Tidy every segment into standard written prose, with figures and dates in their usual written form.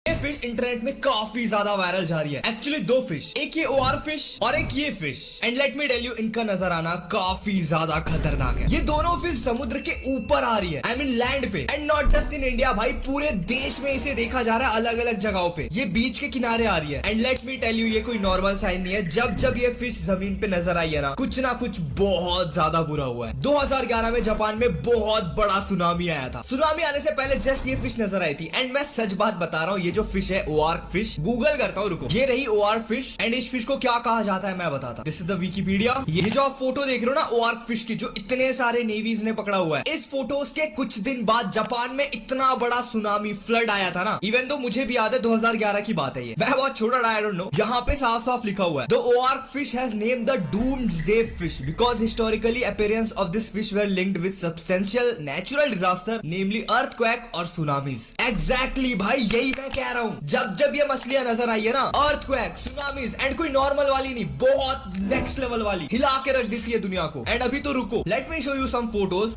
ये fish internet में काफी ज्यादा वायरल जा रही है। एक्चुअली दो फिश, एक ये ओआर फिश और एक ये fish. And let me tell you, इनका नजर आना काफी ज्यादा खतरनाक है। ये दोनों फिश समुद्र के ऊपर आ रही है, आई मीन लैंड पे। And not just in India भाई, पूरे देश में इसे देखा जा रहा है अलग अलग जगहों पे। ये बीच के किनारे आ रही है। And let me tell you, ये कोई नॉर्मल साइन नहीं है। जब ये फिश जमीन पे नजर आई है ना कुछ बहुत ज्यादा बुरा हुआ है। 2011 में जापान में बहुत बड़ा सुनामी आया था। सुनामी आने से पहले जस्ट ये फिश नजर आई थी। एंड मैं सच बात बता रहा हूँ, ये जो फिश है ओआर फिश, गूगल करता हूँ रुको, ये रही ओआर फिश। एंड इस फिश को क्या कहा जाता है मैं बताता। This is the Wikipedia. ये जो आप फोटो देख रहे हो ना ओआर फिश की, जो इतने सारे नेवीज ने पकड़ा हुआ है, इस फोटोज के कुछ दिन बाद जापान में इतना बड़ा सुनामी फ्लड आया था ना। इवन तो मुझे भी याद है 2011 की बात है ये, मैं बहुत छोटा आई डोंट नो। यहाँ पे साफ साफ लिखा हुआ है, the OR fish has name the doomsday fish because historically appearance of this fish were linked with substantial natural disaster namely earthquake और सुनामीज। एग्जैक्टली भाई, यही मैं कह रहा हूँ। जब ये मछलियां नजर आई है ना, अर्थक्वेक, सुनामीज, एंड कोई नॉर्मल वाली नहीं, बहुत नेक्स्ट लेवल वाली, हिला के रख देती है दुनिया को। एंड अभी तो रुको, let me show you some photos.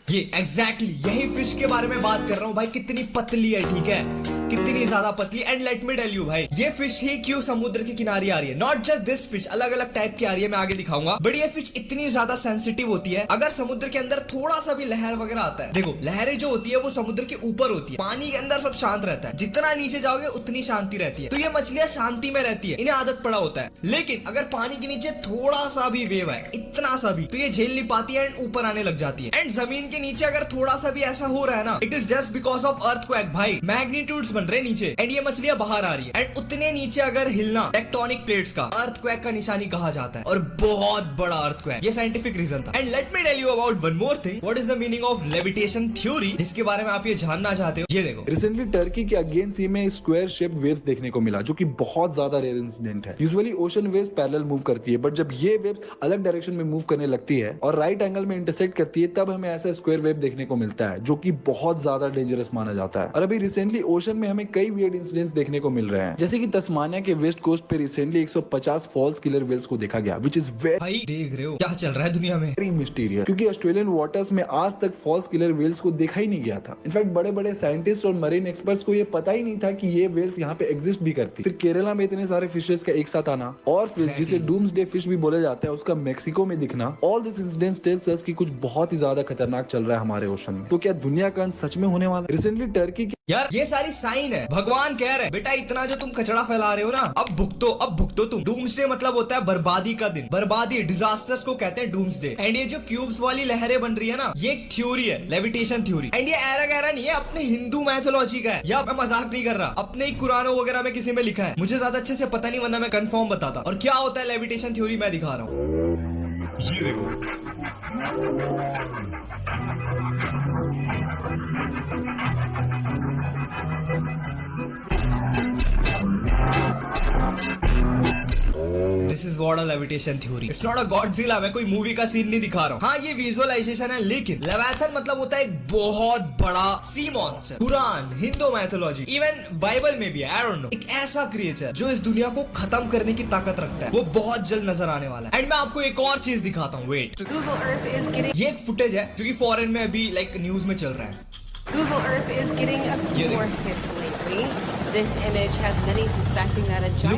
ये एग्जैक्टली यही फिश के बारे में बात कर रहा हूँ भाई। कितनी पतली है, ठीक है, कितनी ज्यादा पतली। And let me tell you भाई, ये फिश ही क्यों समुद्र के किनारे आ रही है। नॉट जस्ट दिस फिश, अलग अलग टाइप की आ रही है, मैं आगे दिखाऊंगा। बट ये फिश इतनी ज्यादा सेंसिटिव होती है, अगर समुद्र के अंदर थोड़ा सा भी लहर वगैरह आता है, देखो लहरें जो होती है वो समुद्र के ऊपर होती है, पानी के अंदर सब शांत रहता है। जितना नीचे जाओगे उतनी शांति रहती है। तो ये मछलियां शांति में रहती है, इन्हें आदत पड़ा होता है। लेकिन अगर पानी के नीचे थोड़ा सा भी वेव है, इतना सा भी, तो ये झेल नहीं पाती है एंड ऊपर आने लग जाती है। एंड जमीन के नीचे अगर थोड़ा सा भी ऐसा हो रहा है ना, it is just because of earthquake भाई। मैग्नीट्यूड्स बन रहे नीचे एंड ये मछलियां बाहर आ रही है। एंड उतने नीचे अगर हिलना टेक्टोनिक प्लेट्स का, अर्थक्वेक का निशानी कहा जाता है, और बहुत बड़ा अर्थक्वेक। ये साइंटिफिक रीजन था। And let me tell you about one more thing, what is the meaning of levitation theory, जिसके बारे में आप ये जानना चाहते हो। ये देखो, रिसेंटली टर्की के अगेन सी में स्क्वायर शेप वेव्स देखने को मिला, जो कि बहुत ज्यादा रेयर इंसिडेंट है। Usually ocean waves parallel move करती है, बट जब ये वेव्स अलग डायरेक्शन में मूव करने लगती है और राइट एंगल में इंटरसेक्ट करती है, तब हमें ऐसा स्क्वायर वेव देखने को मिलता है, जो कि बहुत ज्यादा डेंजरस माना जाता है। और अभी रिसेंटली ओशन में हमें कई वियर्ड इंसिडेंट्स देखने को मिल रहे हैं, जैसे कि तस्मानिया के वेस्ट कोस्ट पे रिसेंटली 150 फॉल्स किलर व्हेल्स को देखा गया, व्हिच इज भाई देख रहे हो क्या चल रहा है दुनिया में, वेरी मिस्टीरियस, क्योंकि ऑस्ट्रेलियन वाटर्स में आज तक फॉल्स किलर व्हेल्स को देखा ही नहीं गया था। इनफैक्ट बड़े बड़े साइंटिस्ट और मरीन एक्सपर्ट्स को ये पता ही नहीं था कि ये व्हेल्स यहाँ पे एग्जिस्ट भी करती। फिर केरला में इतने सारे फिशेस का एक साथ आना, और फिश जिसे डूम्सडे फिश भी बोला जाता है, उसका मेक्सिको में दिखना, all this incidents tells us कि कुछ बहुत ही ज्यादा खतरनाक चल रहा है हमारे ओशन में। तो क्या दुनिया का अंत सच में होने वाला? रिसेंटली टर्की यार ये सारी साइन है, भगवान कह रहे बेटा इतना जो तुम कचरा फैला रहे हो ना, अब भुगतो तुम। डूम्सडे मतलब होता है बर्बादी का दिन, बर्बादी, डिजास्टर्स को कहते हैं डूम्सडे। एंड ये जो क्यूब्स वाली लहरें बन रही है ना, ये एक थ्योरी है, लेविटेशन थ्योरी। एंड ये ऐरा गैरा नहीं है, अपने हिंदू मैथोलॉजी का है, या मैं मजाक नहीं कर रहा, अपने ही कुरानों वगैरह में किसी में लिखा है। मुझे ज्यादा अच्छे से पता नहीं, वरना मैं कंफर्म बताता। और क्या होता है लेविटेशन थ्योरी, मैं दिखा रहा हूँ। This is what a levitation theory. It's not a Godzilla, मैं कोई मूवी का सीन नहीं दिखा रहा हूँ। हाँ ये विजुअलाइजेशन है, लेकिन लेविथन मतलब होता है एक बहुत बड़ा सी मॉन्स्टर। कुरान, हिंदू मैथोलॉजी, इवन बाइबल में भी है, आई डोंट नो, एक ऐसा क्रिएचर जो इस दुनिया को खत्म करने की ताकत रखता है। वो बहुत जल्द नजर आने वाला है। एंड मैं आपको एक और चीज दिखाता हूँ, वेट। ये एक फुटेज है जो कि फॉरेन में अभी लाइक न्यूज में चल रहा है। Google Earth is getting a few more hits lately. This image has many suspecting that a giant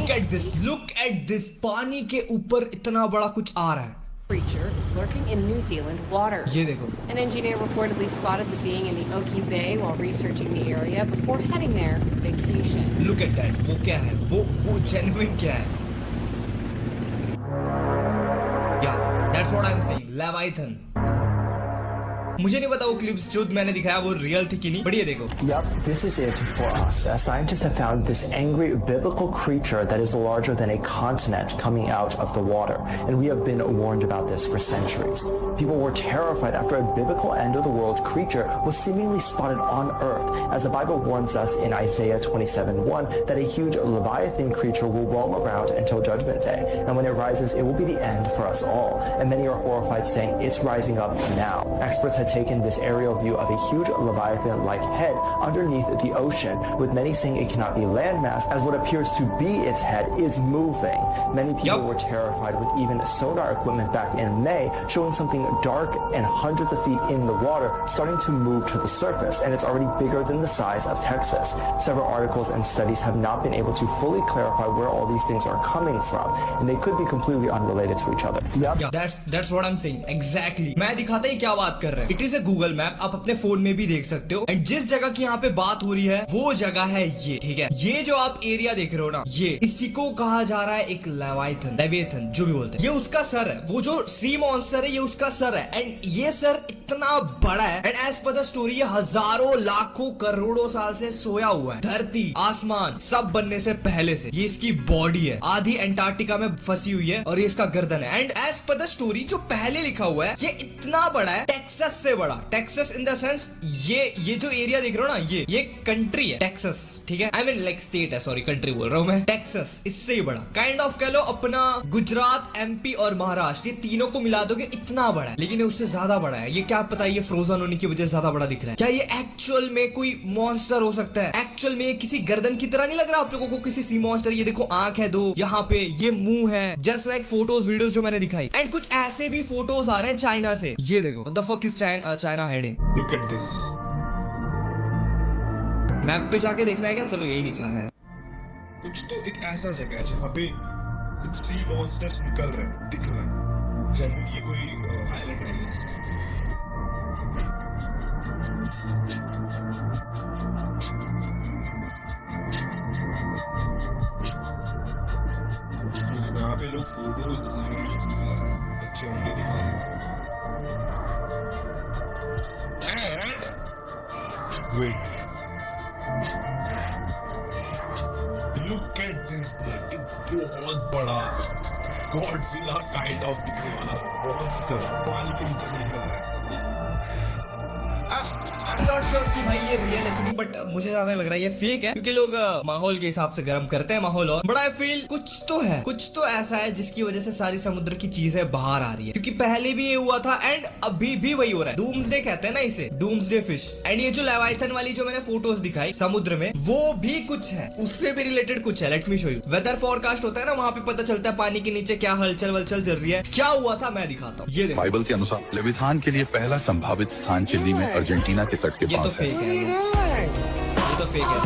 look at this. पानी के ऊपर इतना बड़ा कुछ आ रहा है। creature is lurking in New Zealand waters. ये देखो। An engineer reportedly spotted the being in the Oki Bay while researching the area before heading there for vacation. Look at that. वो क्या है? वो genuine क्या है? Yeah, that's what I'm saying. Leviathan. मुझे नहीं पता वो क्लिप्स जो मैंने दिखाया वो रियल थी कि नहीं, बट ये देखो। Yep, this is it for us. Scientists have found this angry biblical creature that is larger than a continent coming out of the water, and we have been warned about this for centuries. People were terrified after a biblical end-of-the-world creature was seemingly spotted on Earth, as the Bible warns us in Isaiah 27:1 that a huge Leviathan creature will roam around until Judgment Day, and when it rises, it will be the end for us all. And many are horrified, saying it's rising up now. Experts had had taken this aerial view of a huge Leviathan-like head underneath the ocean, with many saying it cannot be landmass, as what appears to be its head is moving. Many people were terrified, with even sonar equipment back in May showing something dark and hundreds of feet in the water starting to move to the surface, and it's already bigger than the size of Texas. Several articles and studies have not been able to fully clarify where all these things are coming from, and they could be completely unrelated to each other. Yeah, that's what I'm saying. Exactly. मैं दिखाता ही क्या बात कर रहे हैं. It is a Google Map. आप अपने phone में भी देख सकते हो. एंड जिस जगह की यहाँ पे बात हो रही है वो जगह है ये. ठीक है. ये जो आप एरिया देख रहे हो ना, ये इसी को कहा जा रहा है एक लेविएथन जो भी बोलते हैं. ये उसका सर है. वो जो सी मॉन्स्टर है ये उसका सर है. एंड ये सर इतना बड़ा है. And as per the story ये हजारों लाखों करोड़ों साल से सोया हुआ है. धरती आसमान सब बनने से पहले से. ये इसकी बॉडी है. आधी अंटार्कटिका में फंसी हुई है और ये इसका गर्दन है. And as per the story जो पहले लिखा हुआ है ये इतना बड़ा है, टेक्सास से बड़ा. टेक्सास इन द सेंस ये जो एरिया देख रहे हो ना, ये कंट्री है टेक्सास. ठीक है. आई मीन लाइक स्टेट है. सॉरी, कंट्री बोल रहा हूं मैं. टेक्सास इससे ही बड़ा. काइंड ऑफ कह लो अपना गुजरात, एमपी और महाराष्ट्र, ये तीनों को मिला दोगे इतना बड़ा है. लेकिन ये उससे ज्यादा बड़ा है. ये क्या पता ये फ्रोजन होने की वजह से ज्यादा बड़ा दिख रहा है. क्या ये एक्चुअल में कोई मॉन्स्टर हो सकता है? एक्चुअल में ये किसी गर्दन की तरह नहीं लग रहा आप लोगों को? किसी सी मॉन्स्टर. ये देखो आंख है दो, यहाँ पे ये मुंह है. जस्ट लाइक फोटोज वीडियोस जो मैंने दिखाई. एंड कुछ ऐसे भी फोटोज आ रहे हैं चाइना से. ये देखो what the fuck is China heading. Look at this. Map पे जाके देखना है क्या? चलो यही दिखना है. कुछ तो एक ऐसा जगह है जहाँ पे कुछ सी मॉन्स्टर्स निकल रहे हैं, दिख रहे हैं. जनरली ये कोई आइलैंड है. यहाँ पे लोग फोटोज अच्छे अंडे दिखा रहे हैं. Wait, look at this. बहुत बड़ा गॉडजिला काइंड ऑफ दिखने वाला मॉन्स्टर पानी के नीचे से निकल रहा है. I'm not sure कि भाई ये रियल है कि नहीं, बट मुझे ज्यादा लग रहा है ये फेक है, क्योंकि लोग माहौल के हिसाब से गर्म करते हैं माहौल. और बड़ा फील कुछ तो है, कुछ तो ऐसा है जिसकी वजह से सारी समुद्र की चीजें बाहर आ रही है. क्योंकि पहले भी ये हुआ था एंड अभी भी वही हो रहा है. डूम्सडे कहते हैं ना इसे, डूम्सडे फिश. एंड ये जो लेविएथन वाली जो मैंने फोटोज दिखाई समुद्र में, वो भी कुछ है, उससे भी रिलेटेड कुछ है. Let me show you. Weather forecast होता है ना, वहाँ पे पता चलता है पानी के नीचे क्या हलचल वलचल चल रही है. क्या हुआ था मैं दिखाता हूँ. ये देखो. बाइबल के अनुसार लेविथान के लिए पहला संभावित स्थान चिली में अर्जेंटीना के तट के ये तो पास है. फेक है. ये तो फेक है.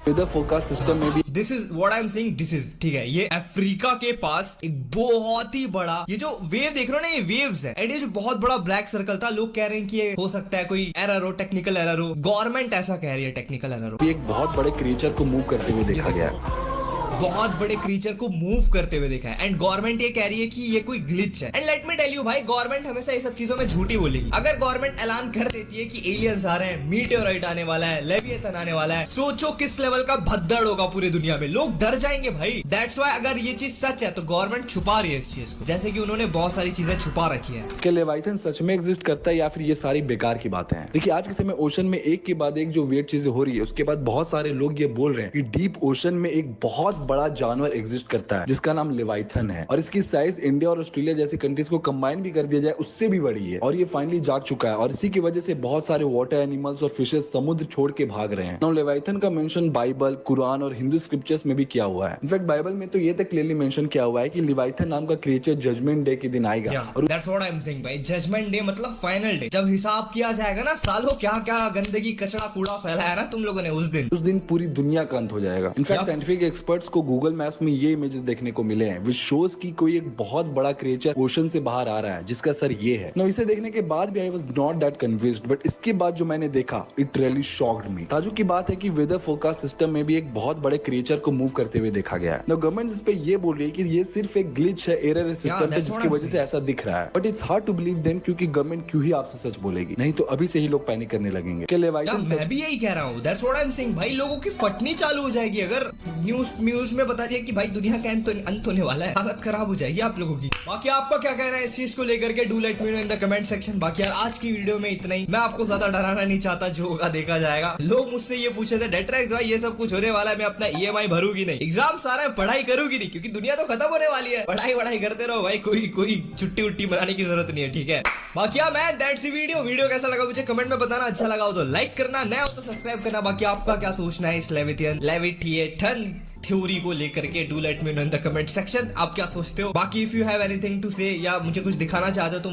वेदर फोरकास्ट सिस्टम में भी this is what I am saying. This is ठीक है. ये अफ्रीका के पास एक बहुत ही बड़ा, ये जो वेव देख रहे हो ना, ये वेव्स है. एंड ये जो बहुत बड़ा ब्लैक सर्कल था, लोग कह रहे हैं कि ये हो सकता है कोई एरर हो, टेक्निकल एरर हो. गवर्नमेंट ऐसा कह रही है टेक्निकल एरर हो. एक बहुत बड़े क्रिएचर को मूव करते हुए देखा गया है. बहुत बड़े क्रीचर को मूव करते हुए देखा है. एंड गवर्नमेंट ये कह रही है कि ये कोई ग्लिच है. And let me tell you भाई, गवर्नमेंट हमेशा ये सब चीजों में झूठी बोलेगी. अगर गवर्नमेंट ऐलान कर देती है कि एलियंस आ रहे हैं, मीटेओराइट आने वाला है, लेविएथन आने वाला है, सोचो किस लेवल का भद्दड़ होगा पूरी दुनिया में. लोग डर जाएंगे भाई. दैट्स व्हाई अगर ये चीज सच है तो गवर्नमेंट छुपा रही है इस चीज को, जैसे कि उन्होंने बहुत सारी चीजें छुपा रखी है. क्या लेविएथन सच में एग्जिस्ट करता है या फिर ये सारी बेकार की बातें हैं? देखिए, आज के समय ओशन में एक के बाद एक जो वियर्ड चीजें हो रही है, उसके बाद बहुत सारे लोग ये बोल रहे हैं कि डीप ओशन में एक बहुत बड़ा जानवर एग्जिस्ट करता है जिसका नाम लेविएथन है. और इसकी साइज इंडिया और ऑस्ट्रेलिया जैसी कंट्रीज को कंबाइन भी कर दिया जाए उससे भी बड़ी है. और ये फाइनली जाग चुका है. और इसी की वजह से बहुत सारे वाटर एनिमल्स और फिशेस समुद्र छोड़ के भाग रहे हैं. नाउ लेविएथन का मेंशन बाइबल, कुरान और हिंदू स्क्रिप्चर्स में भी किया हुआ है. इनफैक्ट बाइबल में तो ये तक क्लियरली मेंशन किया हुआ है कि लेविएथन नाम का क्रिएचर जजमेंट डे के दिन आएगा. और that's what I am saying भाई. जजमेंट डे मतलब फाइनल डे, जब हिसाब किया जाएगा ना, सालों क्या क्या गंदगी कचरा कूड़ा फैलाया ना तुम लोगों ने, उस दिन पूरी दुनिया का अंत हो जाएगा. इनफैक्ट साइंटिफिक एक्सपर्ट्स को गूगल मैप्स में ये इमेजेस देखने को मिले हैं विच शोज की कोई एक बहुत बड़ा क्रिएचर ओशन से बाहर आ रहा है जिसका सर ये है. नाउ इसे देखने के बाद भी I was not that convinced, but इसके बाद जो मैंने देखा इट रियली शॉक्ड मी. ताजुब की बात है कि वेदर फोरकास्ट सिस्टम में भी एक बहुत बड़े क्रिएचर को मूव करते हुए देखा गया है. नाउ गवर्नमेंट इस पे ये बोल रही है कि ये सिर्फ एक ग्लिच है, एरर है सिस्टम पे जिसकी वजह से ऐसा दिख रहा है. But it's hard to believe them, क्योंकि गवर्नमेंट क्यों ही आपसे सच बोलेगी. नहीं तो अभी से ही लोग पैनिक करने लगेंगे. मैं भी यही कह रहा हूँ. That's what I am saying भाई. लोगों की फटनी चालू हो जाएगी अगर न्यूज न्यूज में बता दिया कि भाई दुनिया का अंत होने वाला है, हालत खराब हो जाएगी आप लोगों की। बाकी आपका क्या कहना है इस चीज को लेकर के, do let me know in the comment section. बाकी यार आज की वीडियो में इतना ही, मैं आपको ज्यादा डराना नहीं चाहता, जो होगा देखा जाएगा। लोग मुझसे ये पूछे थे डेट्रैक्स भाई ये सब कुछ होने वाला है, मैं अपना EMI भरूंगी नहीं, एग्जाम सारा है, पढ़ाई करूंगी नहीं, क्योंकि दुनिया तो खत्म होने वाली है। पढ़ाई करते रहो भाई, कोई छुट्टी उट्टी मनाने की जरूरत नहीं है, ठीक है। बाकी मैं दैट्स द वीडियो कैसा लगा मुझे कमेंट में बताना, अच्छा लगा हो तो लाइक करना, नया हो तो सब्सक्राइब करना। बाकी आपका क्या सोचना है इस लेविथिएशन थ्योरी को लेकर के, do let me know in the comment section. आप क्या सोचते हो? बाकी if you have anything to say या मुझे कुछ दिखाना चाहते हो तो